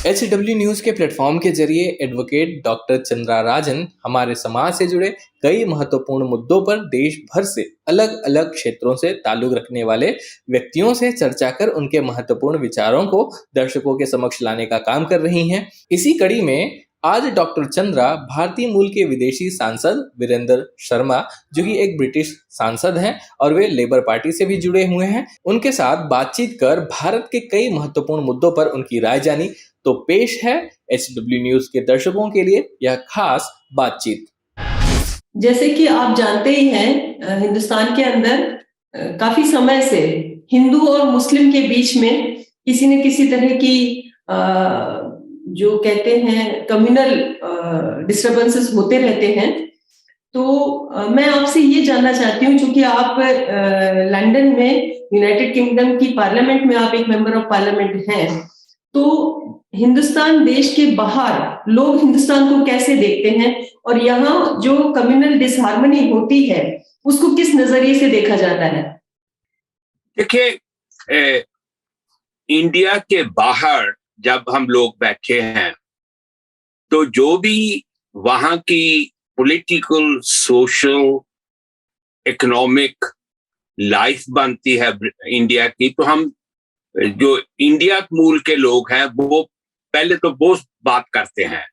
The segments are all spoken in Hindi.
HW न्यूज के प्लेटफॉर्म के जरिए एडवोकेट डॉक्टर चंद्रा राजन हमारे समाज से जुड़े कई महत्वपूर्ण मुद्दों पर देश भर से अलग अलग क्षेत्रों से ताल्लुक रखने वाले व्यक्तियों से चर्चा कर उनके महत्वपूर्ण विचारों को दर्शकों के समक्ष लाने का काम कर रही हैं। इसी कड़ी में आज डॉक्टर चंद्रा भारतीय मूल के विदेशी सांसद वीरेंद्र शर्मा, जो कि एक ब्रिटिश सांसद हैं और वे लेबर पार्टी से भी जुड़े हुए हैं, उनके साथ बातचीत कर भारत के कई महत्वपूर्ण मुद्दों पर उनकी राय जानी। तो पेश है HW न्यूज के दर्शकों के लिए यह खास बातचीत। जैसे कि आप जानते ही हैं, हिंदुस्तान के अंदर काफी समय से हिंदू और मुस्लिम के बीच में किसी न किसी तरह की जो कहते हैं कम्युनल डिस्टर्बेंसेस होते रहते हैं। तो मैं आपसे ये जानना चाहती हूँ, क्योंकि आप लंदन में यूनाइटेड किंगडम की पार्लियामेंट में आप एक मेंबर ऑफ पार्लियामेंट हैं, तो हिंदुस्तान देश के बाहर लोग हिंदुस्तान को कैसे देखते हैं और यहाँ जो कम्युनल डिसहार्मनी होती है उसको किस नजरिए से देखा जाता है? देखिए, इंडिया के बाहर जब हम लोग बैठे हैं तो जो भी वहां की पॉलिटिकल, सोशल, इकोनॉमिक लाइफ बनती है इंडिया की, तो हम जो इंडिया मूल के लोग हैं वो पहले तो वो बात करते हैं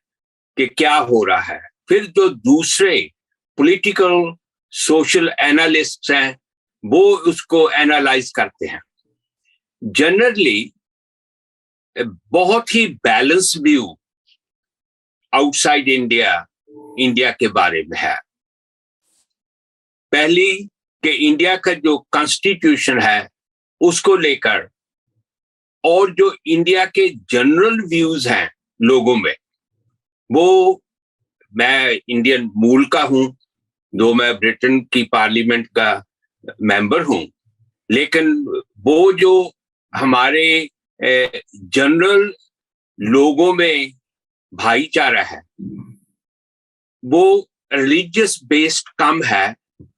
कि क्या हो रहा है। फिर जो दूसरे पॉलिटिकल, सोशल एनालिस्ट हैं वो उसको एनालाइज करते हैं। जनरली बहुत ही बैलेंस व्यू आउटसाइड इंडिया के बारे में है। पहली कि इंडिया का जो कॉन्स्टिट्यूशन है उसको लेकर, और जो इंडिया के जनरल व्यूज हैं लोगों में, वो मैं इंडियन मूल का हूं, दो मैं ब्रिटेन की पार्लियामेंट का मेंबर हूं, लेकिन वो जो हमारे जनरल लोगों में भाईचारा है वो रिलीजियस बेस्ड कम है,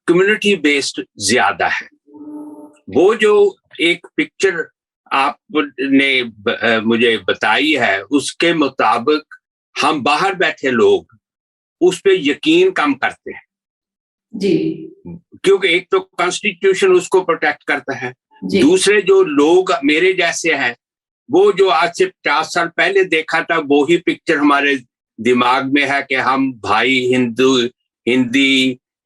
कम्युनिटी बेस्ड ज्यादा है। वो जो एक पिक्चर आपने मुझे बताई है उसके मुताबिक हम बाहर बैठे लोग उस पे यकीन कम करते हैं जी, क्योंकि एक तो कॉन्स्टिट्यूशन उसको प्रोटेक्ट करता है, दूसरे जो लोग मेरे जैसे हैं वो जो आज से 50 साल पहले देखा था वो ही पिक्चर हमारे दिमाग में है कि हम भाई,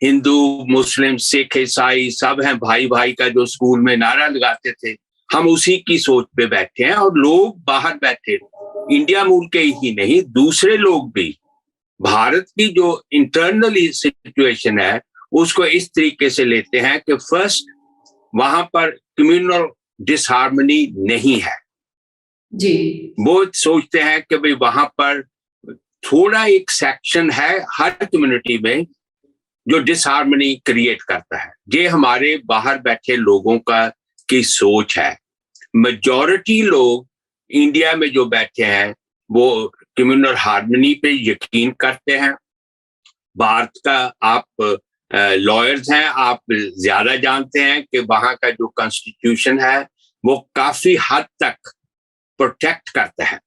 हिंदू मुस्लिम सिख ईसाई सब हैं भाई भाई का जो स्कूल में नारा लगाते थे, हम उसी की सोच पे बैठे हैं। और लोग बाहर बैठे इंडिया मूल के ही नहीं, दूसरे लोग भी भारत की जो इंटरनल सिचुएशन है उसको इस तरीके से लेते हैं कि फर्स्ट वहां पर कम्युनल डिसहार्मनी नहीं है जी। वो सोचते हैं कि भाई वहां पर थोड़ा एक सेक्शन है हर कम्युनिटी में जो डिसहार्मनी क्रिएट करता है। ये हमारे बाहर बैठे लोगों की सोच है। मेजॉरिटी लोग इंडिया में जो बैठे हैं वो कम्युनल हार्मनी पे यकीन करते हैं। भारत का आप लॉयर्स हैं, आप ज्यादा जानते हैं कि वहां का जो कॉन्स्टिट्यूशन है वो काफी हद तक प्रोटेक्ट करता है।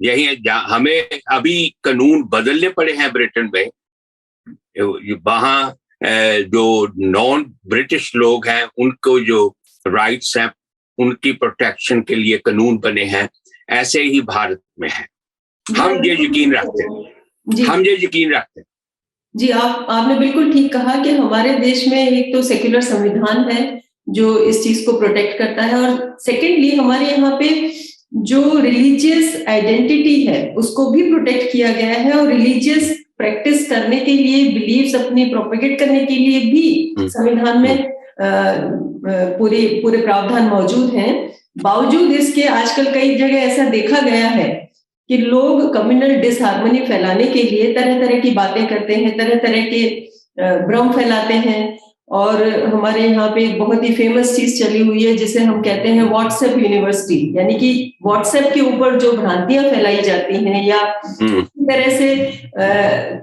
यही हमें अभी कानून बदलने पड़े हैं ब्रिटेन में, वहां जो नॉन ब्रिटिश लोग हैं उनको जो राइट्स हैं उनकी प्रोटेक्शन के लिए कानून बने हैं, ऐसे ही भारत में है। हम ये यकीन रखते हैं जी। आपने बिल्कुल ठीक कहा कि हमारे देश में एक तो सेक्युलर संविधान है जो इस चीज को प्रोटेक्ट करता है, और सेकेंडली हमारे यहाँ पे जो रिलीजियस आइडेंटिटी है उसको भी प्रोटेक्ट किया गया है, और रिलीजियस प्रैक्टिस करने के लिए, बिलीव्स अपने प्रोपेगेट करने के लिए भी संविधान में पूरे प्रावधान मौजूद हैं। बावजूद इसके आजकल कई जगह ऐसा देखा गया है कि लोग कम्युनल डिसहार्मनी फैलाने के लिए तरह तरह की बातें करते हैं, तरह तरह के भ्रम फैलाते हैं। और हमारे यहाँ पे एक बहुत ही फेमस चीज चली हुई है जिसे हम कहते हैं व्हाट्सएप यूनिवर्सिटी, यानी कि व्हाट्सएप के ऊपर जो भ्रांतियां फैलाई जाती हैं या इस तरह से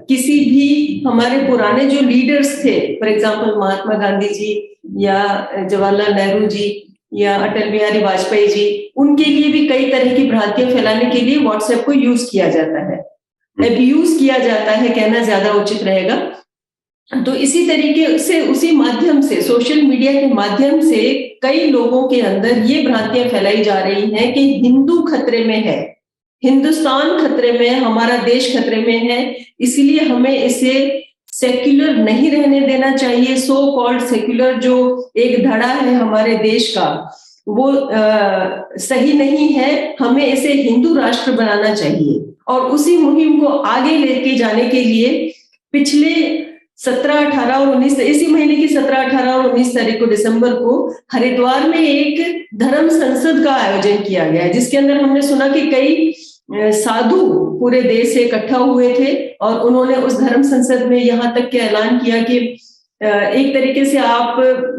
किसी भी हमारे पुराने जो लीडर्स थे, फॉर एग्जांपल महात्मा गांधी जी या जवाहरलाल नेहरू जी, या अटल बिहारी वाजपेयी जी, उनके लिए भी कई तरह की भ्रांतियां फैलाने के लिए व्हाट्सएप को यूज किया जाता है, अब्यूज किया जाता है कहना ज्यादा उचित रहेगा। तो इसी तरीके से उसी माध्यम से, सोशल मीडिया के माध्यम से कई लोगों के अंदर ये भ्रांतियां फैलाई जा रही हैं कि हिंदू खतरे में है, हिंदुस्तान खतरे में है, हमारा देश खतरे में है, इसलिए हमें इसे सेक्युलर नहीं रहने देना चाहिए। सो कॉल्ड सेक्युलर जो एक धड़ा है हमारे देश का, वो सही नहीं है, हमें इसे हिंदू राष्ट्र बनाना चाहिए। और उसी मुहिम को आगे लेके जाने के लिए पिछले 17, 18 और 19, इसी महीने की 17, 18 और 19 तारीख को, दिसंबर को, हरिद्वार में एक धर्म संसद का आयोजन किया गया है, जिसके अंदर हमने सुना कि कई साधु पूरे देश से इकट्ठा हुए थे और उन्होंने उस धर्म संसद में यहाँ तक के ऐलान किया कि एक तरीके से आप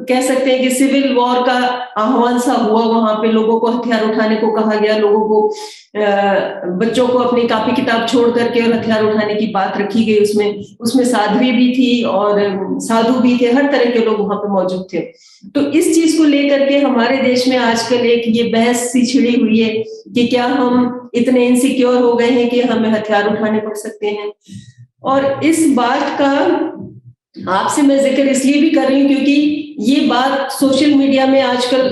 कह सकते हैं कि सिविल वॉर का आह्वान सा हुआ। वहां पे लोगों को हथियार उठाने को कहा गया, लोगों को, बच्चों को अपनी कॉपी किताब छोड़ करके और हथियार उठाने की बात रखी गई। उसमें साध्वी भी थी और साधु भी थे, हर तरह के लोग वहां पे मौजूद थे। तो इस चीज को लेकर के हमारे देश में आजकल एक ये बहस सी छिड़ी हुई है कि क्या हम इतने इनसिक्योर हो गए हैं कि हमें हथियार उठाने पड़ सकते हैं। और इस बात का आपसे मैं जिक्र इसलिए भी कर रही हूँ क्योंकि ये बात सोशल मीडिया में आजकल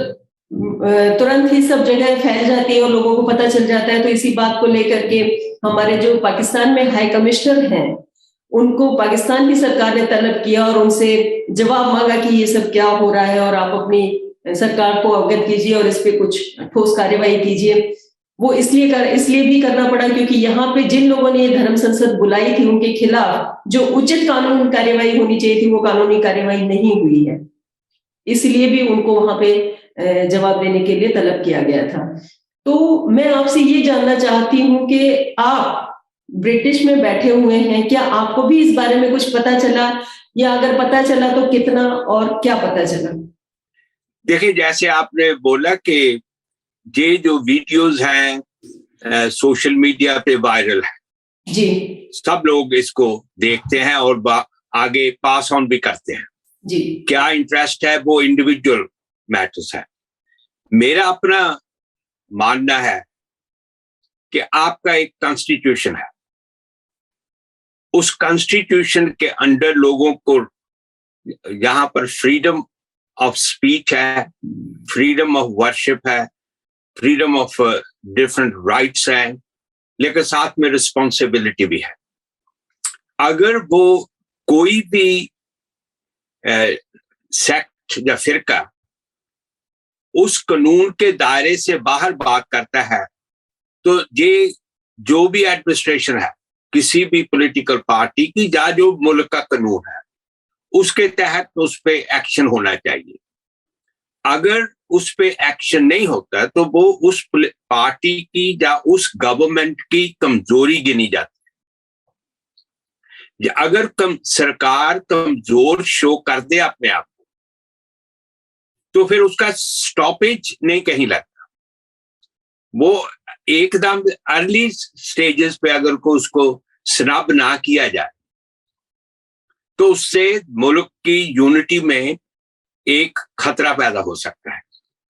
तुरंत ही सब जगह फैल जाती है और लोगों को पता चल जाता है। तो इसी बात को लेकर के हमारे जो पाकिस्तान में हाई कमिश्नर हैं, उनको पाकिस्तान की सरकार ने तलब किया और उनसे जवाब मांगा कि ये सब क्या हो रहा है और आप अपनी सरकार को अवगत कीजिए और इस पे कुछ ठोस कार्यवाही कीजिए। वो इसलिए भी करना पड़ा क्योंकि यहाँ पे जिन लोगों ने ये धर्म संसद बुलाई थी, उनके खिलाफ जो उचित कानूनी कार्यवाही होनी चाहिए थी, वो कानूनी कार्यवाही नहीं हुई है, इसलिए भी उनको वहां पे जवाब देने के लिए तलब किया गया था। तो मैं आपसे ये जानना चाहती हूँ कि आप ब्रिटिश में बैठे हुए हैं, क्या आपको भी इस बारे में कुछ पता चला, या अगर पता चला तो कितना और क्या पता चला? देखिए, जैसे आपने बोला कि ये जो वीडियोस हैं सोशल मीडिया पे वायरल है जी, सब लोग इसको देखते हैं और आगे पास ऑन भी करते हैं जी। क्या इंटरेस्ट है वो इंडिविजुअल मैटर्स है। मेरा अपना मानना है कि आपका एक कॉन्स्टिट्यूशन है, उस कॉन्स्टिट्यूशन के अंडर लोगों को यहाँ पर फ्रीडम ऑफ स्पीच है, फ्रीडम ऑफ वर्शिप है, फ्रीडम ऑफ डिफरेंट राइट्स हैं, लेकिन साथ में रिस्पॉन्सिबिलिटी भी है। अगर वो कोई भी सेक्ट या फिरका उस कानून के दायरे से बाहर बात करता है, तो ये जो भी एडमिनिस्ट्रेशन है किसी भी पॉलिटिकल पार्टी की या जो मुल्क का कानून है, उसके तहत उस पर एक्शन होना चाहिए। अगर उस पे एक्शन नहीं होता तो वो उस पार्टी की या उस गवर्नमेंट की कमजोरी गिनी जाती है। अगर सरकार कमजोर शो कर दे अपने आप को, तो फिर उसका स्टॉपेज नहीं कहीं लगता। वो एकदम अर्ली स्टेजेस पे अगर को उसको स्नब ना किया जाए तो उससे मुल्क की यूनिटी में एक खतरा पैदा हो सकता है।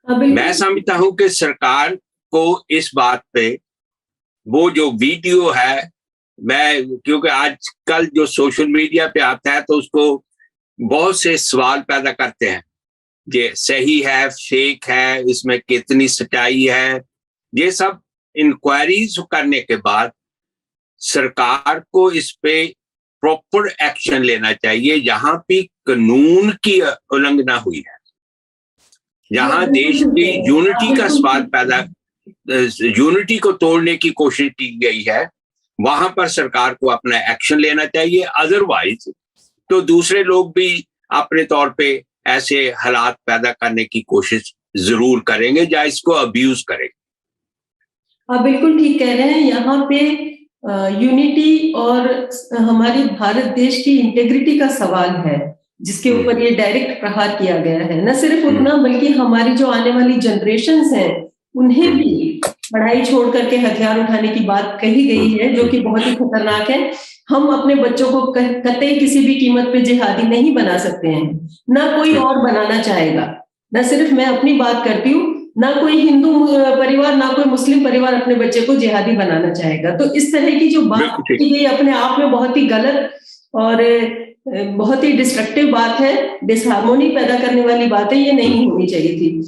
मैं समझता हूं कि सरकार को इस बात पे, वो जो वीडियो है, क्योंकि आजकल जो सोशल मीडिया पे आता है तो उसको बहुत से सवाल पैदा करते हैं, ये सही है, फेक है, इसमें कितनी सच्चाई है। ये सब इंक्वायरीज करने के बाद सरकार को इस पे प्रॉपर एक्शन लेना चाहिए। जहां भी कानून की उल्लंघना हुई है, जहां देश की यूनिटी का सवाल पैदा, यूनिटी को तोड़ने की कोशिश की गई है, वहां पर सरकार को अपना एक्शन लेना चाहिए। अदरवाइज तो दूसरे लोग भी अपने तौर पे ऐसे हालात पैदा करने की कोशिश जरूर करेंगे या इसको अब्यूज करेंगे। आप बिल्कुल ठीक कह रहे हैं। यहाँ पे यूनिटी और हमारी भारत देश की इंटेग्रिटी का सवाल है, जिसके ऊपर ये डायरेक्ट प्रहार किया गया है। न सिर्फ उतना, बल्कि हमारी जो आने वाली जनरेशंस हैं, उन्हें भी पढ़ाई छोड़ करके हथियार उठाने की बात कही गई है, जो कि बहुत ही खतरनाक है। हम अपने बच्चों को कतई किसी भी कीमत पे जिहादी नहीं बना सकते हैं, ना कोई और बनाना चाहेगा। न सिर्फ मैं अपनी बात करती हूँ, ना कोई हिंदू परिवार, ना कोई मुस्लिम परिवार अपने बच्चे को जिहादी बनाना चाहेगा। तो इस तरह की जो बात की गई अपने आप में बहुत ही गलत और बहुत ही डिस्ट्रक्टिव बात है, डिसहार्मोनी पैदा करने वाली बात है, ये नहीं होनी चाहिए थी।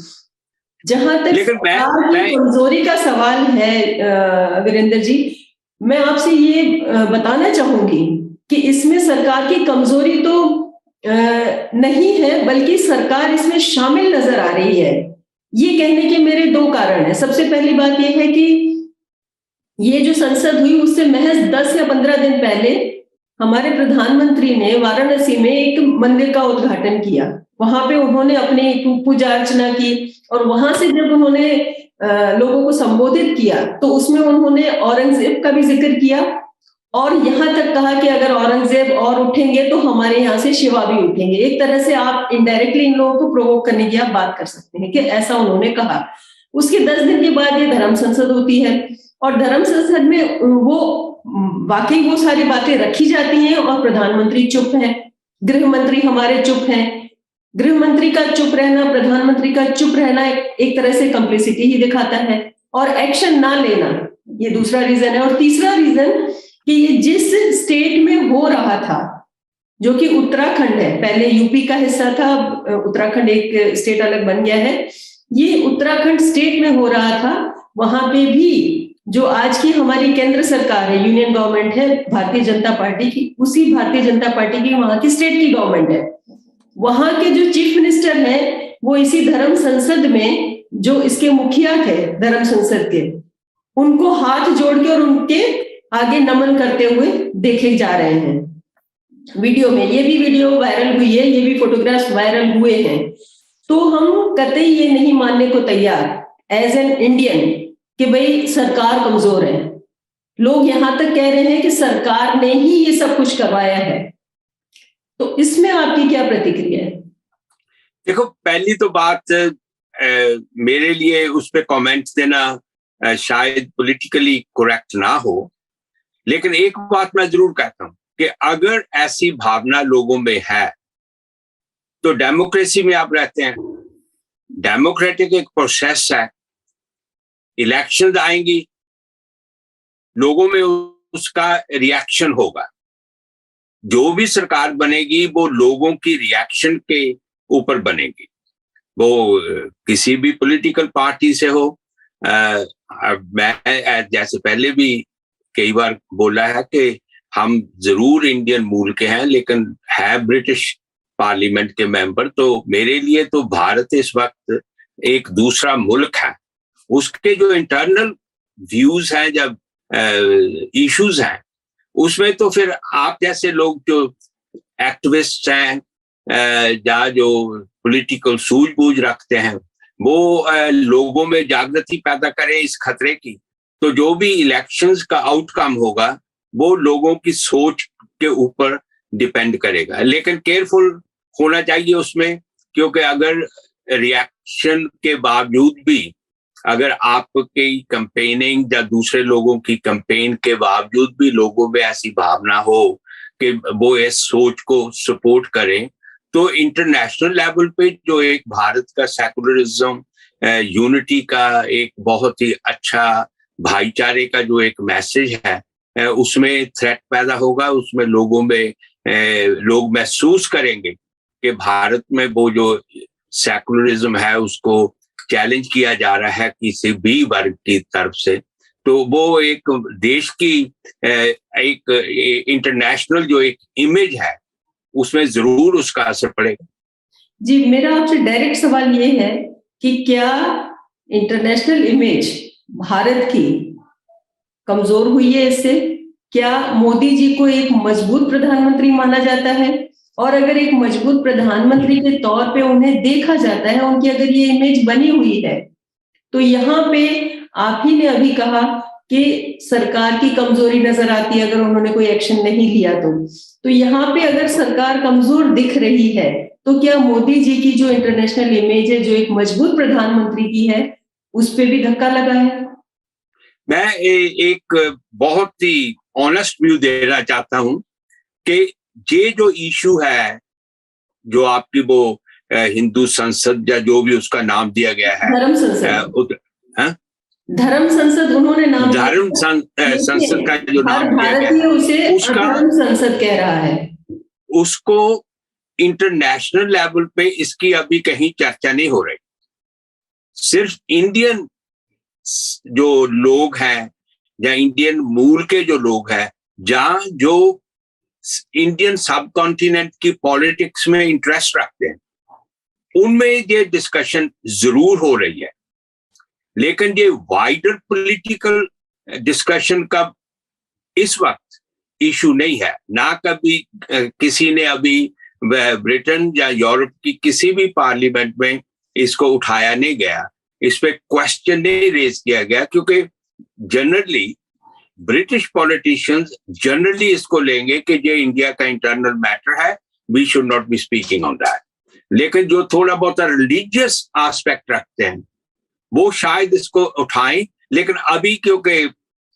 जहां तक सरकार की कमजोरी का सवाल है वीरेंद्र जी, मैं आपसे ये बताना चाहूंगी कि इसमें सरकार की कमजोरी तो नहीं है, बल्कि सरकार इसमें शामिल नजर आ रही है। ये कहने के मेरे दो कारण हैं। सबसे पहली बात यह है कि ये जो संसद हुई उससे महज 10 या 15 दिन पहले हमारे प्रधानमंत्री ने वाराणसी में एक मंदिर का उद्घाटन किया। वहां पे उन्होंने अपनी पूजा अर्चना की और वहां से जब उन्होंने लोगों को संबोधित किया तो उसमें उन्होंने औरंगजेब का भी जिक्र किया और यहाँ तक कहा कि अगर औरंगजेब और उठेंगे तो हमारे यहाँ से शिवा भी उठेंगे। एक तरह से आप इनडायरेक्टली इन लोगों को प्रोवोक करने की आप बात कर सकते हैं कि ऐसा उन्होंने कहा। उसके 10 दिन के बाद ये धर्म संसद होती है और धर्म संसद में वो वाकई वो सारी बातें रखी जाती हैं और प्रधानमंत्री चुप है, गृह मंत्री हमारे चुप हैं। गृह मंत्री का चुप रहना, प्रधानमंत्री का चुप रहना एक तरह से कंप्लिसिटी ही दिखाता है और एक्शन ना लेना ये दूसरा रीजन है। और तीसरा रीजन कि ये जिस स्टेट में हो रहा था, जो कि उत्तराखंड है, पहले यूपी का हिस्सा था, उत्तराखंड एक स्टेट अलग बन गया है, ये उत्तराखंड स्टेट में हो रहा था, वहां पे भी जो आज की हमारी केंद्र सरकार है, यूनियन गवर्नमेंट है भारतीय जनता पार्टी की, उसी भारतीय जनता पार्टी की वहां की स्टेट की गवर्नमेंट है। वहां के जो चीफ मिनिस्टर हैं वो इसी धर्म संसद में जो इसके मुखिया थे धर्म संसद के, उनको हाथ जोड़ के और उनके आगे नमन करते हुए देखे जा रहे हैं वीडियो में। ये भी वीडियो वायरल हुई है, ये भी फोटोग्राफ्स वायरल हुए हैं। तो हम कतई ये नहीं मानने को तैयार एज एन इंडियन कि भाई सरकार कमजोर है। लोग यहां तक कह रहे हैं कि सरकार ने ही ये सब कुछ करवाया है। तो इसमें आपकी क्या प्रतिक्रिया है? देखो, पहली तो बात मेरे लिए उस पर कमेंट्स देना शायद पॉलिटिकली करेक्ट ना हो, लेकिन एक बात मैं जरूर कहता हूं कि अगर ऐसी भावना लोगों में है तो डेमोक्रेसी में आप रहते हैं, डेमोक्रेटिक एक प्रोसेस है, इलेक्शंस आएंगी, लोगों में उसका रिएक्शन होगा। जो भी सरकार बनेगी वो लोगों की रिएक्शन के ऊपर बनेगी, वो किसी भी पॉलिटिकल पार्टी से हो। मैं जैसे पहले भी कई बार बोला है कि हम जरूर इंडियन मूल के हैं लेकिन है ब्रिटिश पार्लियामेंट के मेंबर, तो मेरे लिए तो भारत इस वक्त एक दूसरा मुल्क है। उसके जो इंटरनल व्यूज हैं, जब इश्यूज हैं, उसमें तो फिर आप जैसे लोग जो एक्टिविस्ट हैं या जो पॉलिटिकल सूझबूझ रखते हैं वो लोगों में जागृति पैदा करें इस खतरे की। तो जो भी इलेक्शंस का आउटकम होगा वो लोगों की सोच के ऊपर डिपेंड करेगा, लेकिन केयरफुल होना चाहिए उसमें, क्योंकि अगर रिएक्शन के बावजूद भी अगर आपकी कैंपेनिंग या दूसरे लोगों की कैंपेन के बावजूद भी लोगों में ऐसी भावना हो कि वो इस सोच को सपोर्ट करें, तो इंटरनेशनल लेवल पे जो एक भारत का सेकुलरिज्म, यूनिटी का एक बहुत ही अच्छा भाईचारे का जो एक मैसेज है, उसमें थ्रेट पैदा होगा। उसमें लोगों में लोग महसूस करेंगे कि भारत में वो जो सेकुलरिज्म है उसको चैलेंज किया जा रहा है किसी भी वर्ग की तरफ से। तो वो एक देश की एक इंटरनेशनल जो एक इमेज है उसमें जरूर उसका असर पड़ेगा। जी, मेरा आपसे डायरेक्ट सवाल ये है कि क्या इंटरनेशनल इमेज भारत की कमजोर हुई है इससे? क्या मोदी जी को एक मजबूत प्रधानमंत्री माना जाता है? और अगर एक मजबूत प्रधानमंत्री के तौर पे उन्हें देखा जाता है, उनकी अगर ये इमेज बनी हुई है, तो यहाँ पे आप ही ने अभी कहा कि सरकार की कमजोरी नजर आती है अगर उन्होंने कोई एक्शन नहीं लिया तो यहाँ पे अगर सरकार कमजोर दिख रही है तो क्या मोदी जी की जो इंटरनेशनल इमेज है, जो एक मजबूत प्रधानमंत्री की है, उस पे भी धक्का लगा है? मैं एक बहुत ही ऑनेस्ट व्यू देना चाहता हूं कि ये जो इशू है, जो आपकी वो हिंदू संसद या जो भी उसका नाम दिया गया है, धर्म संसद, धर्म संसद उन्होंने नाम, धर्म संसद का जो नाम दिया गया है, उसे उसका धर्म संसद कह रहा है। उसको इंटरनेशनल लेवल पे इसकी अभी कहीं चर्चा नहीं हो रही। सिर्फ इंडियन जो लोग हैं या इंडियन मूल के जो लोग हैं, जहां जो इंडियन सब कॉन्टिनेंट की पॉलिटिक्स में इंटरेस्ट रखते हैं, उनमें ये डिस्कशन जरूर हो रही है। लेकिन ये वाइडर पॉलिटिकल डिस्कशन का इस वक्त इशू नहीं है। ना कभी किसी ने अभी ब्रिटेन या यूरोप की किसी भी पार्लियामेंट में इसको उठाया नहीं गया, इस पे क्वेश्चन नहीं रेज किया गया, क्योंकि जनरली ब्रिटिश पॉलिटिशियंस जनरली इसको लेंगे कि ये इंडिया का इंटरनल मैटर है, we should not be speaking on that. लेकिन जो थोड़ा बहुत रिलीजियस एस्पेक्ट रखते हैं वो शायद इसको उठाएं। लेकिन अभी क्योंकि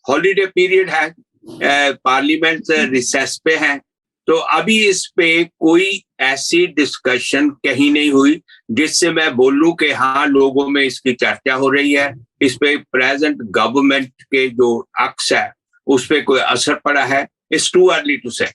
हॉलीडे पीरियड है, पार्लियामेंट रिसेस पे है, तो अभी इस पे कोई ऐसी डिस्कशन कहीं नहीं हुई जिससे मैं बोलूं कि हाँ लोगों में इसकी चर्चा हो रही है। इस पे प्रेजेंट गवर्नमेंट के जो अक्स है उस पे कोई असर पड़ा है, इट्स टू अर्ली टू से।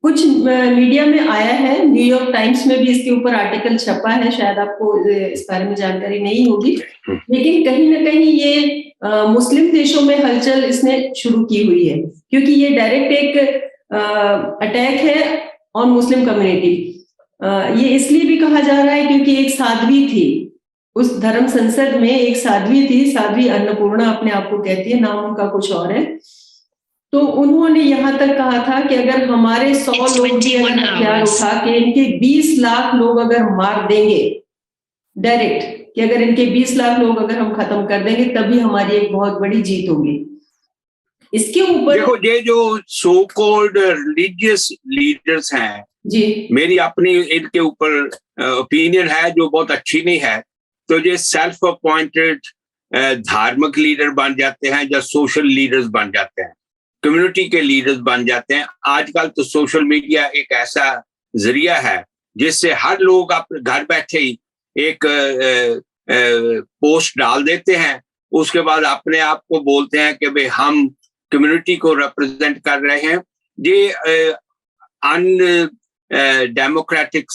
कुछ मीडिया में आया है, न्यूयॉर्क टाइम्स में भी इसके ऊपर आर्टिकल छपा है, शायद आपको इस बारे में जानकारी नहीं होगी, लेकिन कहीं ना कहीं ये मुस्लिम देशों में हलचल इसने शुरू की हुई है, क्योंकि ये डायरेक्ट एक अटैक है ऑन मुस्लिम कम्युनिटी। ये इसलिए भी कहा जा रहा है क्योंकि एक साध्वी थी उस धर्म संसद में, एक साध्वी थी, साध्वी अन्नपूर्णा अपने आप को कहती है, नाम उनका कुछ और है। तो उन्होंने यहाँ तक कहा था कि अगर हमारे 100 लोग भी हथियार उठा के इनके 20 लाख लोग अगर मार देंगे डायरेक्ट, कि अगर इनके 20 लाख लोग अगर हम खत्म कर देंगे तभी हमारी एक बहुत बड़ी जीत होगी। इसके ऊपर देखो, ये जो सो कॉल्ड रिलीजियस लीडर्स हैं जी, मेरी अपनी इनके ऊपर ओपिनियन है जो बहुत अच्छी नहीं है। तो ये सेल्फ अपॉइंटेड धार्मिक लीडर बन जाते हैं या सोशल लीडर्स बन जाते हैं, कम्युनिटी के लीडर्स बन जाते हैं। आजकल तो सोशल मीडिया एक ऐसा जरिया है जिससे हर लोग अपने घर बैठे ही एक पोस्ट डाल देते हैं, उसके बाद अपने आप को बोलते हैं कि भाई हम कम्युनिटी को रिप्रेजेंट कर रहे हैं। ये डेमोक्रेटिक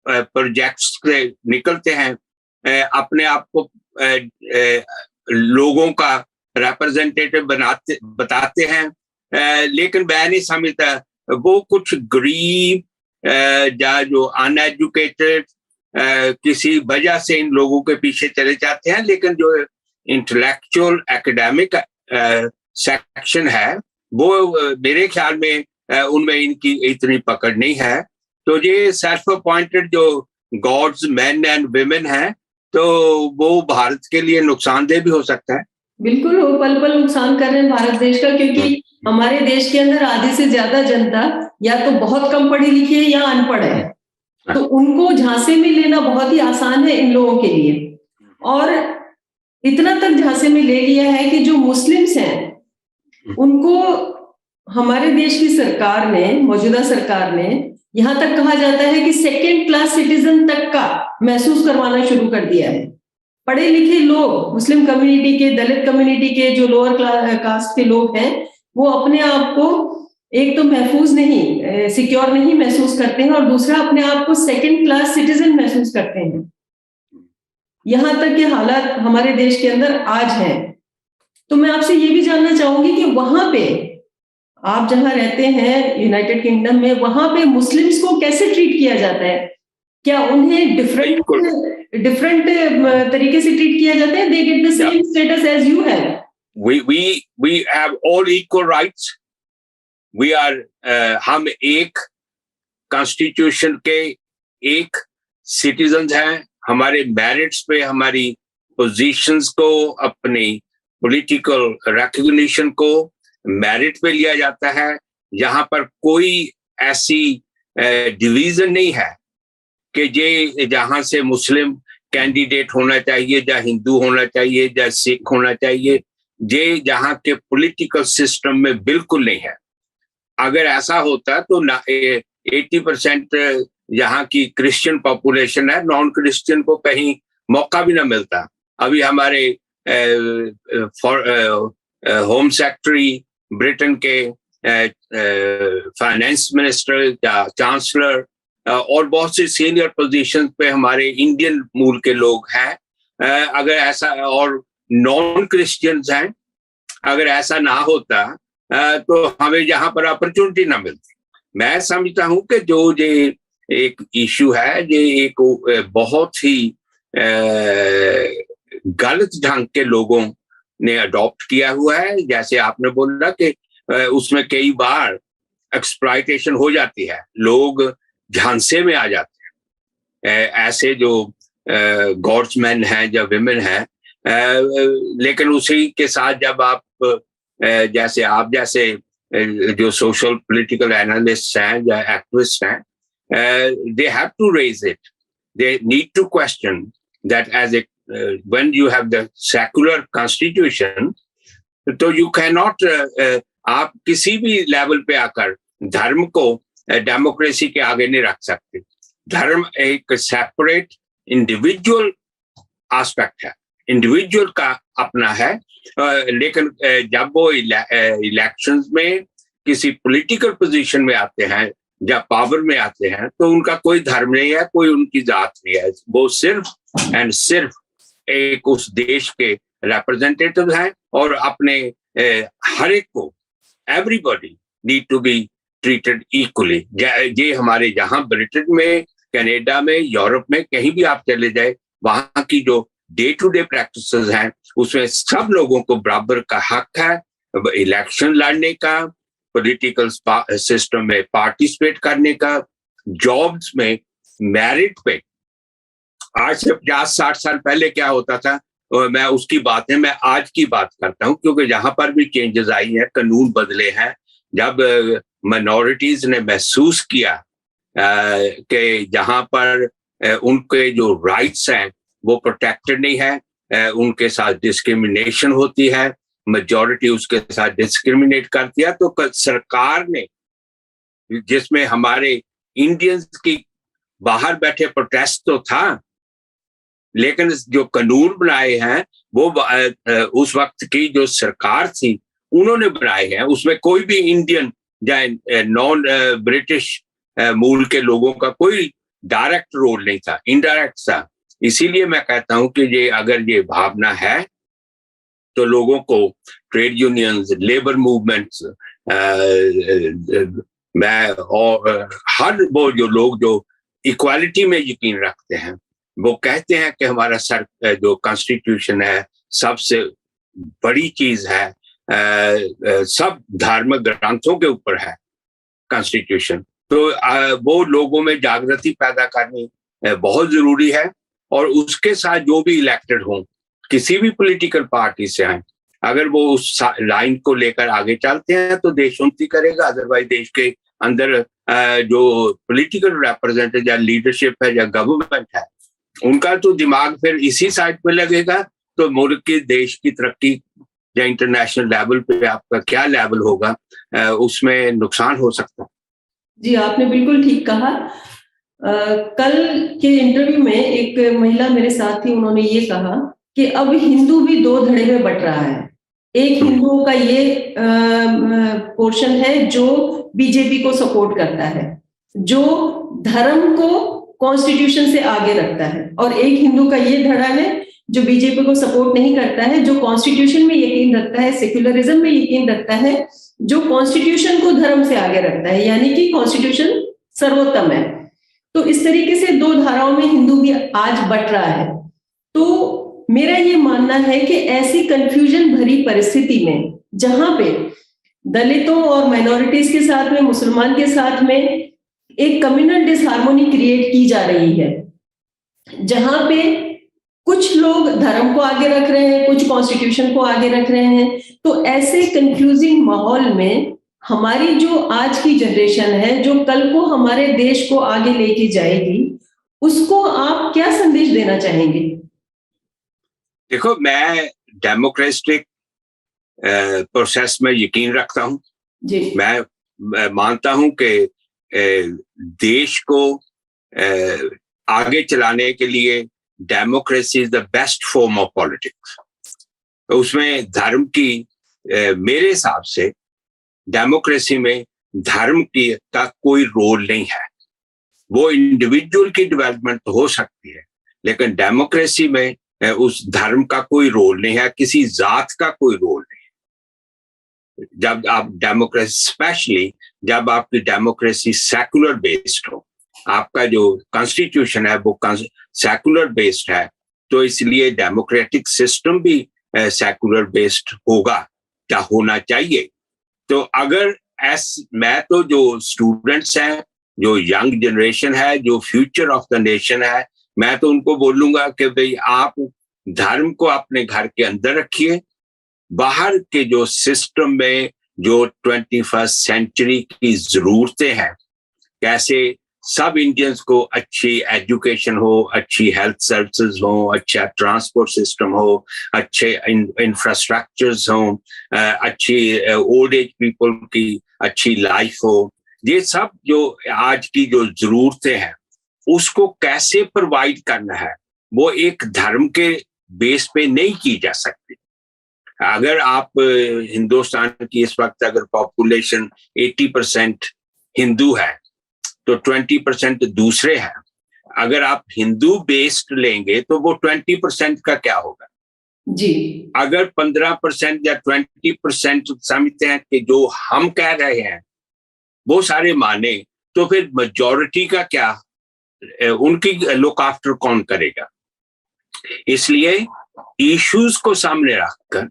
प्रोजेक्ट्स से निकलते हैं, अपने आप को लोगों का रिप्रेजेंटेटिव बताते हैं, लेकिन मैं नहीं समझता वो कुछ गरीब या जो अनएजुकेटेड किसी वजह से इन लोगों के पीछे चले जाते हैं, लेकिन जो इंटेलेक्चुअल एकेडमिक सेक्शन है वो मेरे ख्याल में उनमें इनकी इतनी पकड़ नहीं है। तो ये सेल्फ अपॉइंटेड जो गॉड्स मैन एंड विमेन हैं, तो वो भारत के लिए नुकसानदेह भी हो सकता है। बिल्कुल, वो पल पल नुकसान कर रहे हैं भारत देश का, क्योंकि हमारे देश के अंदर आधे से ज्यादा जनता या तो बहुत कम पढ़ी लिखी है या अनपढ़ है, तो उनको झांसे में लेना बहुत ही आसान है इन लोगों के लिए। और इतना तक झांसे में ले लिया है कि जो मुस्लिम्स हैं उनको हमारे देश की सरकार ने, मौजूदा सरकार ने, यहां तक कहा जाता है कि सेकेंड क्लास सिटीजन तक का महसूस करवाना शुरू कर दिया है। पढ़े लिखे लोग, मुस्लिम कम्युनिटी के, दलित कम्युनिटी के जो लोअर कास्ट के लोग हैं, वो अपने आप को एक तो महफूज नहीं, सिक्योर नहीं महसूस करते हैं, और दूसरा अपने आप को सेकेंड क्लास सिटीजन महसूस करते हैं। यहां तक के हालात हमारे देश के अंदर आज हैं। तो मैं आपसे ये भी जानना चाहूंगी कि वहां पे आप जहां रहते हैं यूनाइटेड किंगडम में, वहां पे मुस्लिम्स को कैसे ट्रीट किया जाता है? क्या उन्हें डिफरेंट तरीके से ट्रीट किया जाता है? They get the same status as you have? We have all equal rights. We are हम एक कॉन्स्टिट्यूशन के एक सिटीजन हैं। हमारे मेरिट्स पे, हमारी पोजीशंस को, अपनी पॉलिटिकल रिकॉग्निशन को मेरिट पे लिया जाता है। यहाँ पर कोई ऐसी डिवीजन नहीं है कि ये जहाँ से मुस्लिम कैंडिडेट होना चाहिए या हिंदू होना चाहिए या सिख होना चाहिए, ये जहाँ के पॉलिटिकल सिस्टम में बिल्कुल नहीं है। अगर ऐसा होता तो 80% यहाँ की क्रिश्चियन पॉपुलेशन है, नॉन क्रिश्चियन को कहीं मौका भी ना मिलता। अभी हमारे होम सेक्रेटरी, ब्रिटेन के फाइनेंस मिनिस्टर या चांसलर और बहुत से सीनियर पोजीशन पे हमारे इंडियन मूल के लोग हैं। अगर ऐसा, और नॉन क्रिश्चियंस हैं, अगर ऐसा ना होता तो हमें यहाँ पर अपॉर्चुनिटी ना मिलती। मैं समझता हूँ कि जो ये एक इशू है, ये एक बहुत ही गलत ढंग के लोगों ने अडॉप्ट किया हुआ है। जैसे आपने बोला कि उसमें कई बार एक्सप्लॉयटेशन हो जाती है, लोग झांसे में आ जाते हैं, ऐसे जो गॉड्समैन हैं या विमेन हैं। लेकिन उसी के साथ जब आप जैसे आप जैसे जो सोशल पॉलिटिकल एनालिस्ट हैं या एक्टिविस्ट हैं, they have to raise it. They need to question that as a when you have the secular constitution, तो you cannot आप किसी भी लेवल पे आकर धर्म को डेमोक्रेसी के आगे नहीं रख सकते। धर्म एक सेपरेट इंडिविजुअल एस्पेक्ट है, इंडिविजुअल का अपना है। लेकिन जब वो इलेक्शंस में किसी पॉलिटिकल पोजीशन में आते हैं या पावर में आते हैं, तो उनका कोई धर्म नहीं है, कोई उनकी जात नहीं है। वो सिर्फ एंड सिर्फ एक उस देश के रिप्रेजेंटेटिव हैं और अपने हर एक को, everybody need to be treated equally. ये हमारे यहाँ ब्रिटेन में, कनाडा में, यूरोप में कहीं भी आप चले जाए, वहां की जो डे टू डे प्रैक्टिसेस हैं उसमें सब लोगों को बराबर का हक है इलेक्शन लड़ने का, पॉलिटिकल सिस्टम में पार्टिसिपेट करने का, जॉब्स में मेरिट पे। आज से 50-60 साल पहले क्या होता था, मैं उसकी बात है, मैं आज की बात करता हूं, क्योंकि यहाँ पर भी चेंजेस आई हैं, कानून बदले हैं। जब माइनॉरिटीज ने महसूस किया कि जहां पर उनके जो राइट्स हैं वो प्रोटेक्टेड नहीं है, उनके साथ डिस्क्रिमिनेशन होती है, मेजॉरिटी उसके साथ डिस्क्रिमिनेट करती है, तो सरकार ने, जिसमें हमारे इंडियंस की बाहर बैठे प्रोटेस्ट तो था, लेकिन जो कानून बनाए हैं वो उस वक्त की जो सरकार थी उन्होंने बनाए हैं। उसमें कोई भी इंडियन या नॉन ब्रिटिश मूल के लोगों का कोई डायरेक्ट रोल नहीं था, इनडायरेक्ट था। इसीलिए मैं कहता हूं कि ये अगर ये भावना है तो लोगों को ट्रेड यूनियंस, लेबर मूवमेंट्स, मैं और हर वो जो लोग जो इक्वालिटी में यकीन रखते हैं, वो कहते हैं कि हमारा जो कॉन्स्टिट्यूशन है सबसे बड़ी चीज है, सब धार्मिक ग्रंथों के ऊपर है कॉन्स्टिट्यूशन। तो वो लोगों में जागृति पैदा करनी बहुत जरूरी है। और उसके साथ जो भी इलेक्टेड हों, किसी भी पॉलिटिकल पार्टी से आए, अगर वो उस लाइन को लेकर आगे चलते हैं तो देश उन्नति करेगा। अदरवाइज देश के अंदर जो पॉलिटिकल रिप्रेजेंटेटिव या लीडरशिप है या गवर्नमेंट है, उनका तो दिमाग फिर इसी साइड पे लगेगा, तो मुल्क की, देश की तरक्की या इंटरनेशनल लेवल पे आपका क्या लेवल होगा, उसमें नुकसान हो सकता है। जी, आपने बिल्कुल ठीक कहा। कल के इंटरव्यू में एक महिला मेरे साथ थी, उन्होंने ये कहा कि अब हिंदू भी दो धड़े में बट रहा है। एक हिंदुओं का ये पोर्शन है जो बीजेपी को सपोर्ट करता है, जो धर्म को कॉन्स्टिट्यूशन से आगे रखता है, और एक हिंदू का ये धड़ा है जो बीजेपी को सपोर्ट नहीं करता है, जो कॉन्स्टिट्यूशन में यकीन रखता है, सेक्युलरिज्म में यकीन रखता है, जो कॉन्स्टिट्यूशन को धर्म से आगे रखता है, यानी कि कॉन्स्टिट्यूशन सर्वोत्तम है। तो इस तरीके से दो धाराओं में हिंदू भी आज बट रहा है। तो मेरा ये मानना है कि ऐसी कंफ्यूजन भरी परिस्थिति में, जहां पे दलितों और माइनॉरिटीज के साथ में, मुसलमान के साथ में एक कम्युनल डिसहार्मोनी क्रिएट की जा रही है, जहां पे कुछ लोग धर्म को आगे रख रहे हैं, कुछ कॉन्स्टिट्यूशन को आगे रख रहे हैं, तो ऐसे कंफ्यूजिंग माहौल में हमारी जो आज की जनरेशन है, जो कल को हमारे देश को आगे लेके जाएगी, उसको आप क्या संदेश देना चाहेंगे? देखो, मैं डेमोक्रेटिक प्रोसेस में यकीन रखता हूं जी। मैं मानता हूं कि देश को आगे चलाने के लिए democracy is the best form of politics. उसमें धर्म की मेरे हिसाब से डेमोक्रेसी में धर्म का कोई रोल नहीं है। वो इंडिविजुअल की डेवलपमेंट तो हो सकती है, लेकिन डेमोक्रेसी में उस धर्म का कोई रोल नहीं है, किसी जात का कोई रोल नहीं है। जब आप डेमोक्रेसी, स्पेशली जब आपकी डेमोक्रेसी सेकुलर बेस्ड हो, आपका जो कॉन्स्टिट्यूशन है वो सेकुलर बेस्ड है, तो इसलिए डेमोक्रेटिक सिस्टम भी सेकुलर बेस्ड होगा या होना चाहिए। तो अगर मैं तो जो स्टूडेंट्स हैं, जो यंग जनरेशन है, जो फ्यूचर ऑफ द नेशन है, मैं तो उनको बोलूंगा कि भाई आप धर्म को अपने घर के अंदर रखिए। बाहर के जो सिस्टम में जो 21st सेंचुरी की जरूरतें हैं, कैसे सब इंडियंस को अच्छी एजुकेशन हो, अच्छी हेल्थ सर्विसेज हो, अच्छा ट्रांसपोर्ट सिस्टम हो, अच्छे इंफ्रास्ट्रक्चर्स हो, अच्छी ओल्ड एज पीपल की अच्छी लाइफ हो, ये सब जो आज की जो जरूरतें हैं उसको कैसे प्रोवाइड करना है, वो एक धर्म के बेस पे नहीं की जा सकती। अगर आप हिंदुस्तान की इस वक्त अगर पॉपुलेशन 80% हिंदू है तो 20% दूसरे हैं। अगर आप हिंदू बेस्ड लेंगे तो वो 20% का क्या होगा जी। अगर 15% या 20% समझते हैं कि जो हम कह रहे हैं वो सारे माने, तो फिर मेजॉरिटी का क्या, उनकी लुक आफ्टर कौन करेगा? इसलिए इश्यूज को सामने रखकर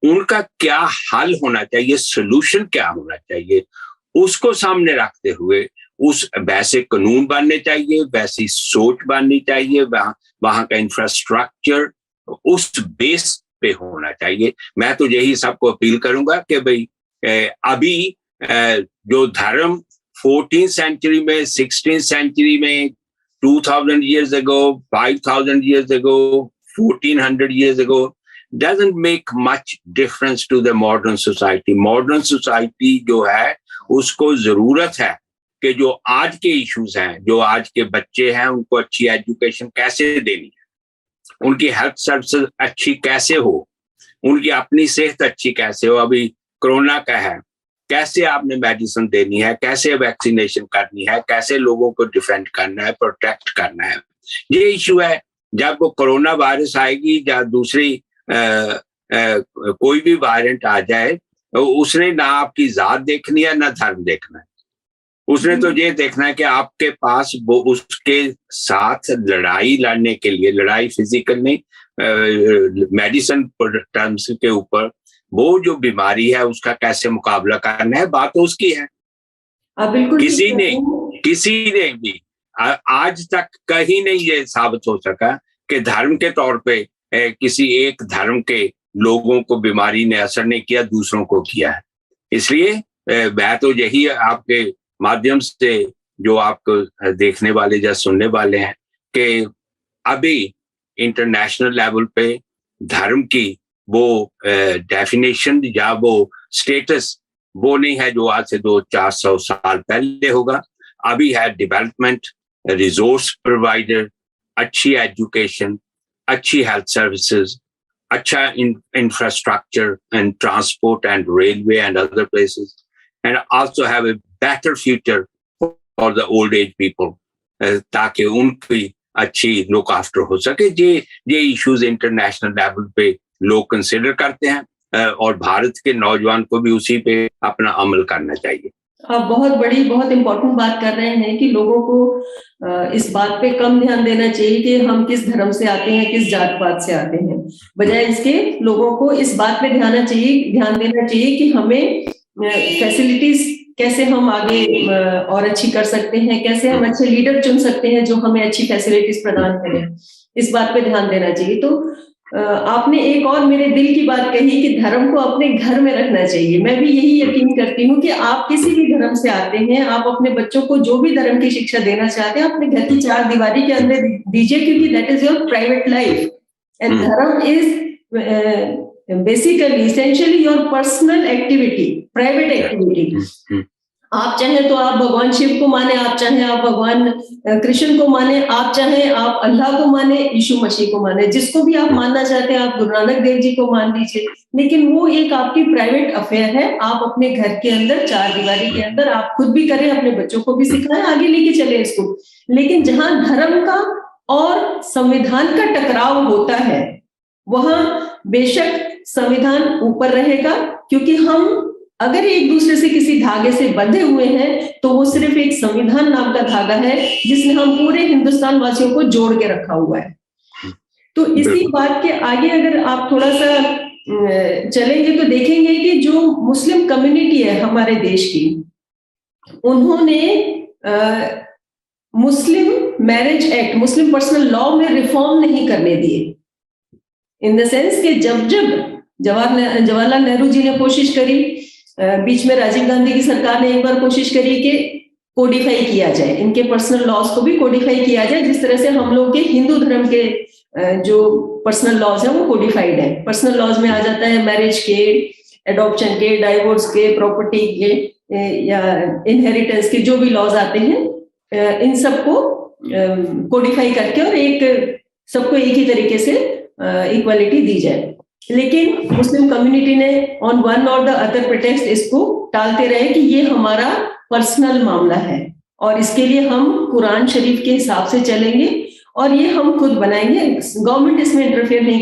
उनका क्या हल होना चाहिए, सोल्यूशन क्या होना चाहिए, उसको सामने रखते हुए उस वैसे कानून बनने चाहिए, वैसी सोच बननी चाहिए, वहां का इंफ्रास्ट्रक्चर उस बेस पे होना चाहिए। मैं तो यही सबको अपील करूंगा कि भाई अभी जो धर्म 14th सेंचुरी में, 16th सेंचुरी में, 2000 years ago, 5000 years ago, 1400 years ago doesn't make much difference to the modern society. Modern society जो है उसको जरूरत है कि जो आज के इश्यूज हैं, जो आज के बच्चे हैं, उनको अच्छी एजुकेशन कैसे देनी है, उनकी हेल्थ सर्विसेज अच्छी कैसे हो, उनकी अपनी सेहत अच्छी कैसे हो। अभी कोरोना का है, कैसे आपने मेडिसिन देनी है, कैसे वैक्सीनेशन करनी है, कैसे लोगों को डिफेंड करना है, प्रोटेक्ट करना है, ये इशू है। जब वो कोरोना वायरस आएगी या दूसरी कोई भी वायरेंट आ जाए, उसने ना आपकी जात देखनी है ना धर्म देखना है, उसने तो ये देखना है कि आपके पास वो उसके साथ लड़ाई लड़ने के लिए, लड़ाई फिजिकल नहीं, मेडिसिन टर्म्स के ऊपर, वो जो बीमारी है उसका कैसे मुकाबला करना है, बात तो उसकी है। किसी ने भी आज तक कहीं नहीं ये साबित हो सका कि धर्म के तौर पे किसी एक धर्म के लोगों को बीमारी ने असर नहीं किया, दूसरों को किया है। इसलिए मैं तो यही आपके माध्यम से जो आपको देखने वाले या सुनने वाले हैं कि अभी इंटरनेशनल लेवल पे धर्म की वो डेफिनेशन या वो स्टेटस वो नहीं है जो आज से 200-400 साल पहले होगा। अभी है डेवलपमेंट, रिसोर्स प्रोवाइडर, अच्छी एजुकेशन, अच्छी हेल्थ सर्विसेज, अच्छा infrastructure and transport and railway and other places, and also have a better future for the old age people, ताकि उनकी अच्छी लुक आफ्टर हो सके। ये इश्यूज इंटरनेशनल लेवल पे लोग कंसिडर करते हैं और भारत के नौजवान को भी उसी पे अपना अमल करना चाहिए। आप बहुत इम्पोर्टेंट बात कर रहे हैं कि लोगों को इस बात पे कम ध्यान देना चाहिए कि हम किस धर्म से आते हैं, किस जात पात से आते हैं, बजाय इसके लोगों को इस बात पे ध्यान देना चाहिए कि हमें फैसिलिटीज कैसे हम आगे और अच्छी कर सकते हैं, कैसे हम अच्छे लीडर चुन सकते हैं जो हमें अच्छी फैसिलिटीज प्रदान करें, इस बात पे ध्यान देना चाहिए। तो आपने एक और मेरे दिल की बात कही कि धर्म को अपने घर में रखना चाहिए। मैं भी यही यकीन करती हूँ कि आप किसी भी धर्म से आते हैं, आप अपने बच्चों को जो भी धर्म की शिक्षा देना चाहते हैं अपने घर की 4 दीवारी के अंदर दीजिए, क्योंकि that is your private life and dharma is basically essentially your personal activity, private activity. आप चाहें तो आप भगवान शिव को माने, आप चाहें आप भगवान कृष्ण को माने, आप चाहें आप अल्लाह को माने, यीशु मसीह को माने, जिसको भी आप मानना चाहते हैं, आप गुरु नानक देव जी को मान लीजिए, लेकिन वो एक आपकी प्राइवेट अफेयर है। आप अपने घर के अंदर चार दीवारी के अंदर आप खुद भी करें, अपने बच्चों को भी सिखाएं, आगे लेके चले इसको। लेकिन जहां धर्म का और संविधान का टकराव होता है, वहां बेशक संविधान ऊपर रहेगा, क्योंकि हम अगर एक दूसरे से किसी धागे से बंधे हुए हैं तो वो सिर्फ एक संविधान नाम का धागा है जिसने हम पूरे हिंदुस्तान वासियों को जोड़ के रखा हुआ है। तो इसी बात के आगे अगर आप थोड़ा सा चलेंगे तो देखेंगे कि जो मुस्लिम कम्युनिटी है हमारे देश की, उन्होंने मुस्लिम मैरिज एक्ट, मुस्लिम पर्सनल लॉ में रिफॉर्म नहीं करने दिए। इन द सेंस कि जब जवाहरलाल नेहरू जी ने कोशिश करी, बीच में राजीव गांधी की सरकार ने एक बार कोशिश करी कि कोडिफाई किया जाए, इनके पर्सनल लॉज को भी कोडिफाई किया जाए, जिस तरह से हम लोग के हिंदू धर्म के जो पर्सनल लॉज है वो कोडिफाइड है। पर्सनल लॉज में आ जाता है मैरिज के, एडॉप्शन के, डाइवोर्स के, प्रॉपर्टी के या इनहेरिटेंस के जो भी लॉज आते हैं, इन सबको कोडिफाई करके और एक सबको एक ही तरीके से इक्वालिटी दी जाए। लेकिन मुस्लिम कम्युनिटी ने ऑन वन और द अदर प्रिटेक्स्ट इसको टालते रहे कि ये हमारा पर्सनल मामला है और इसके लिए हम कुरान शरीफ के हिसाब से चलेंगे और ये हम खुद बनाएंगे, गवर्नमेंट इसमें इंटरफेयर नहीं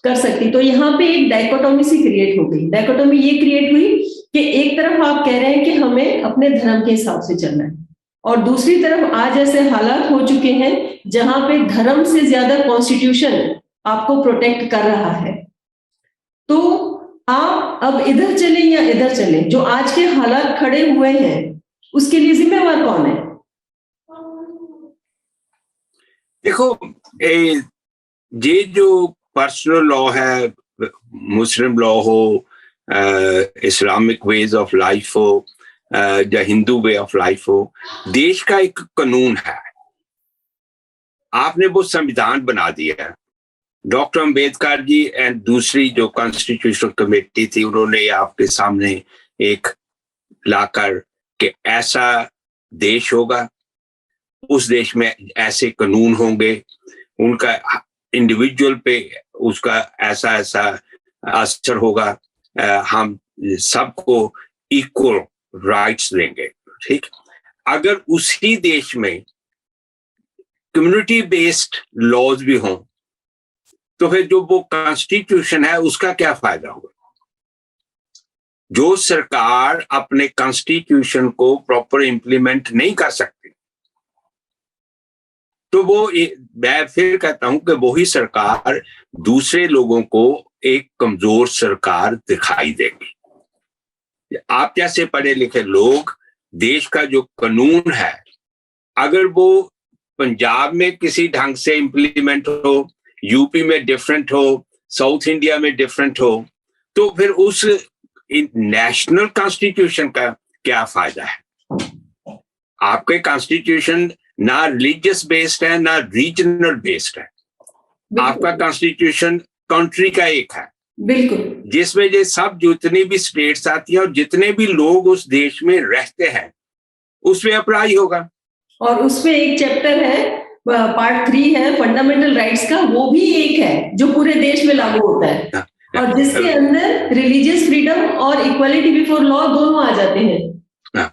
कर सकती। तो यहाँ पे एक डायकोटोमी सी क्रिएट हो गई। डायकोटोमी ये क्रिएट हुई कि एक तरफ आप कह रहे हैं कि हमें अपने धर्म के हिसाब से चलना है और दूसरी तरफ आज ऐसे हालात हो चुके हैं जहां पे धर्म से ज्यादा कॉन्स्टिट्यूशन आपको प्रोटेक्ट कर रहा है। तो आप अब इधर चलें या इधर चलें, जो आज के हालात खड़े हुए हैं उसके लिए जिम्मेवार कौन है? देखो, ये जो पर्सनल लॉ है, मुस्लिम लॉ हो, इस्लामिक वेज ऑफ लाइफ हो या हिंदू वे ऑफ लाइफ हो, देश का एक कानून है। आपने वो संविधान बना दिया है। डॉक्टर अंबेडकर जी एंड दूसरी जो कॉन्स्टिट्यूशनल कमेटी थी, उन्होंने आपके सामने एक लाकर कि ऐसा देश होगा, उस देश में ऐसे कानून होंगे, उनका इंडिविजुअल पे उसका ऐसा ऐसा असर होगा, हम सबको इक्वल राइट्स देंगे। ठीक, अगर उसी देश में कम्युनिटी बेस्ड लॉज भी हों तो फिर जो वो कॉन्स्टिट्यूशन है उसका क्या फायदा होगा? जो सरकार अपने कॉन्स्टिट्यूशन को प्रॉपर इंप्लीमेंट नहीं कर सकती, तो वो मैं फिर कहता हूं कि वही सरकार दूसरे लोगों को एक कमजोर सरकार दिखाई देगी। आप जैसे पढ़े लिखे लोग, देश का जो कानून है, अगर वो पंजाब में किसी ढंग से इंप्लीमेंट हो, यूपी में डिफरेंट हो, साउथ इंडिया में डिफरेंट हो, तो फिर उस नेशनल कॉन्स्टिट्यूशन का क्या फायदा है? आपके कॉन्स्टिट्यूशन ना रिलीजियस बेस्ड है ना रीजनल बेस्ड है। आपका कॉन्स्टिट्यूशन कंट्री का एक है, बिल्कुल, जिसमें ये सब जितनी भी स्टेट्स आती है और जितने भी लोग उस देश में रहते हैं उसमें अप्लाई होगा। और उसमें एक चैप्टर है, पार्ट 3 है फंडामेंटल राइट्स का, वो भी एक है जो पूरे देश में लागू होता है और जिसके अंदर रिलीजियस फ्रीडम और इक्वालिटी बिफोर लॉ दोनों आ जाते हैं।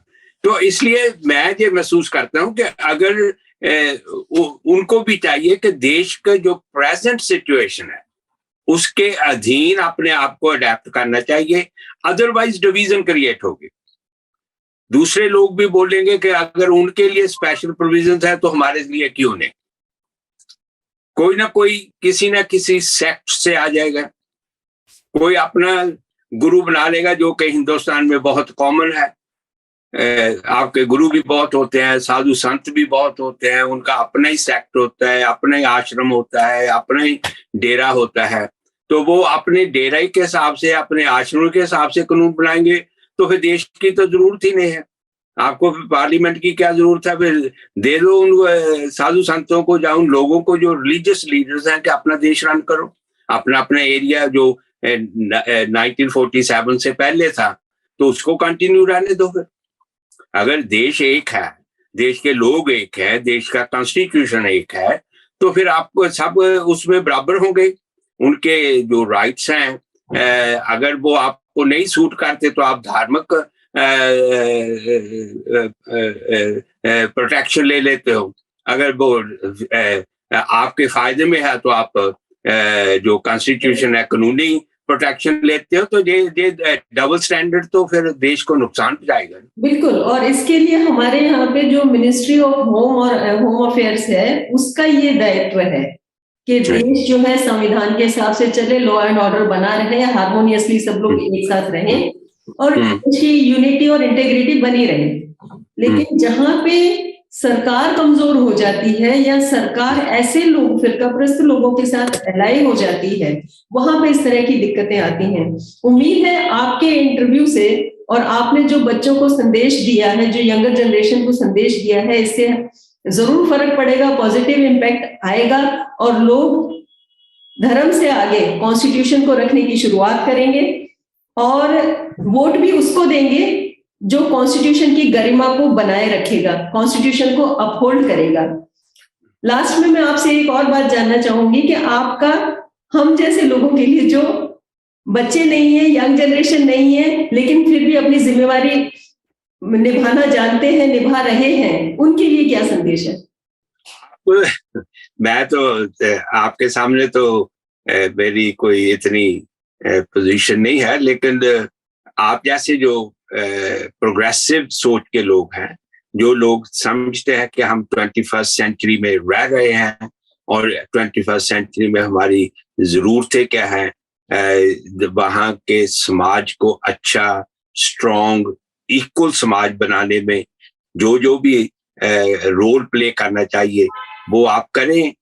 तो इसलिए मैं ये महसूस करता हूं कि अगर उनको भी चाहिए कि देश का जो प्रेजेंट सिचुएशन है उसके अधीन अपने आप को अडेप्ट करना चाहिए, अदरवाइज डिवीजन क्रिएट होगी। दूसरे लोग भी बोलेंगे कि अगर उनके लिए स्पेशल प्रोविजंस है तो हमारे लिए क्यों नहीं? कोई ना कोई किसी ना किसी सेक्ट से आ जाएगा, कोई अपना गुरु बना लेगा, जो कि हिंदुस्तान में बहुत कॉमन है। आपके गुरु भी बहुत होते हैं, साधु संत भी बहुत होते हैं, उनका अपना ही सेक्ट होता है, अपना ही आश्रम होता है, अपना ही डेरा होता है। तो वो अपने डेरा के हिसाब से, अपने आश्रम के हिसाब से कानून बनाएंगे, तो फिर देश की तो जरूरत ही नहीं है। आपको पार्लियामेंट की क्या जरूरत है? फिर दे दो उन साधु संतों को या उन लोगों को जो रिलीजियस लीडर्स हैं कि अपना देश रन करो, अपना अपना एरिया जो 1947 से पहले था तो उसको कंटिन्यू रहने दो। फिर अगर देश एक है, देश के लोग एक है, देश का कॉन्स्टिट्यूशन एक है, तो फिर आपको सब उसमें बराबर होंगे। उनके जो राइट्स हैं, अगर वो आपको नहीं सूट करते तो आप धार्मिक प्रोटेक्शन ले लेते हो। अगर वो आपके फायदे में है तो आप जो कॉन्स्टिट्यूशन है, कानूनी प्रोटेक्शन लेते हो। तो ये डबल स्टैंडर्ड तो फिर देश को नुकसान पहुंचाएगा। बिल्कुल, और इसके लिए हमारे यहाँ पे जो मिनिस्ट्री ऑफ होम और होम अफेयर्स है, उसका ये दायित्व है कि देश जो है संविधान के हिसाब से चले, लॉ एंड ऑर्डर बना रहे, हार्मोनियसली सब लोग एक साथ रहें और देश की यूनिटी और इंटेग्रिटी बनी रहे। लेकिन जहां पे सरकार कमजोर हो जाती है या सरकार ऐसे लोग, फिरकाप्रस्त लोगों के साथ अलाई हो जाती है, वहां पे इस तरह की दिक्कतें आती हैं। उम्मीद है आपके इंटरव्यू से और आपने जो बच्चों को संदेश दिया है, जो यंगर जनरेशन को संदेश दिया है, इससे जरूर फर्क पड़ेगा, पॉजिटिव इम्पैक्ट आएगा और लोग धर्म से आगे कॉन्स्टिट्यूशन को रखने की शुरुआत करेंगे और वोट भी उसको देंगे जो कॉन्स्टिट्यूशन की गरिमा को बनाए रखेगा, कॉन्स्टिट्यूशन को अपहोल्ड करेगा। लास्ट में मैं आपसे एक और बात जानना चाहूंगी कि आपका हम जैसे लोगों के लिए, जो बच्चे नहीं है, यंग जनरेशन नहीं है, लेकिन फिर भी अपनी जिम्मेवारी निभाना जानते हैं, निभा रहे हैं, उनके लिए क्या संदेश है? मैं तो आपके सामने तो मेरी कोई इतनी पोजीशन नहीं है, लेकिन आप जैसे जो प्रोग्रेसिव सोच के लोग हैं, जो लोग समझते हैं कि हम 21st सेंचुरी में रह रहे हैं और 21st सेंचुरी में हमारी जरूरतें क्या है, वहाँ के समाज को अच्छा, स्ट्रॉन्ग, इक्वल समाज बनाने में जो भी रोल प्ले करना चाहिए वो आप करें।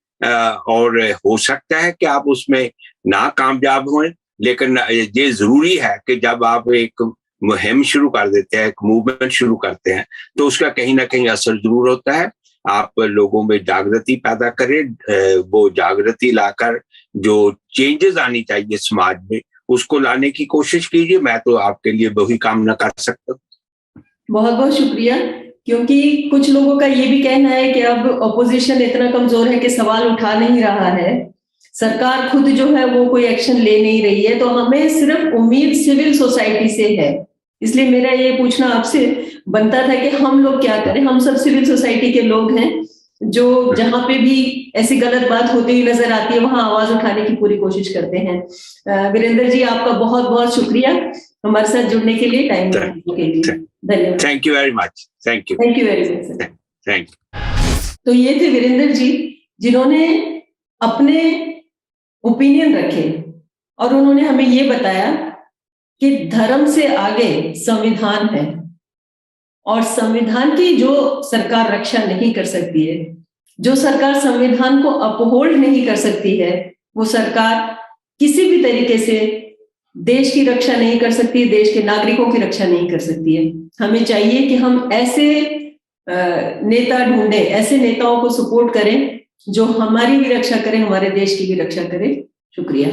और हो सकता है कि आप उसमें ना कामयाब हों, लेकिन ये जरूरी है कि जब आप एक मुहिम शुरू कर देते हैं, एक मूवमेंट शुरू करते हैं, तो उसका कहीं ना कहीं असर जरूर होता है। आप लोगों में जागृति पैदा करें, वो जागृति लाकर जो चेंजेस आनी चाहिए समाज में, उसको लाने की कोशिश कीजिए। मैं तो आपके लिए वही कामना कर सकता हूँ। बहुत बहुत शुक्रिया, क्योंकि कुछ लोगों का ये भी कहना है कि अब ऑपोजिशन इतना कमजोर है कि सवाल उठा नहीं रहा है, सरकार खुद जो है वो कोई एक्शन ले नहीं रही है, तो हमें सिर्फ उम्मीद सिविल सोसाइटी से है। इसलिए मेरा ये पूछना आपसे बनता था कि हम लोग क्या करें। हम सब सिविल सोसाइटी के लोग हैं, जो जहां पे भी ऐसी गलत बात होती हुई नजर आती है वहां आवाज उठाने की पूरी कोशिश करते हैं। वीरेंद्र जी, आपका बहुत बहुत शुक्रिया हमारे साथ जुड़ने के लिए, टाइम देने के लिए। धन्यवाद। Thank you very much. Thank you very much. Thank you. तो ये थे वीरेंद्र जी, जिन्होंने अपने ओपिनियन रखे और उन्होंने हमें ये बताया कि धर्म से आगे संविधान है और संविधान की जो सरकार रक्षा नहीं कर सकती है, जो सरकार संविधान को अपहोल्ड नहीं कर सकती है, वो सरकार किसी भी तरीके से देश की रक्षा नहीं कर सकती, देश के नागरिकों की रक्षा नहीं कर सकती है। हमें चाहिए कि हम ऐसे नेता ढूंढें, ऐसे नेताओं को सपोर्ट करें जो हमारी भी रक्षा करें, हमारे देश की भी रक्षा करें। शुक्रिया।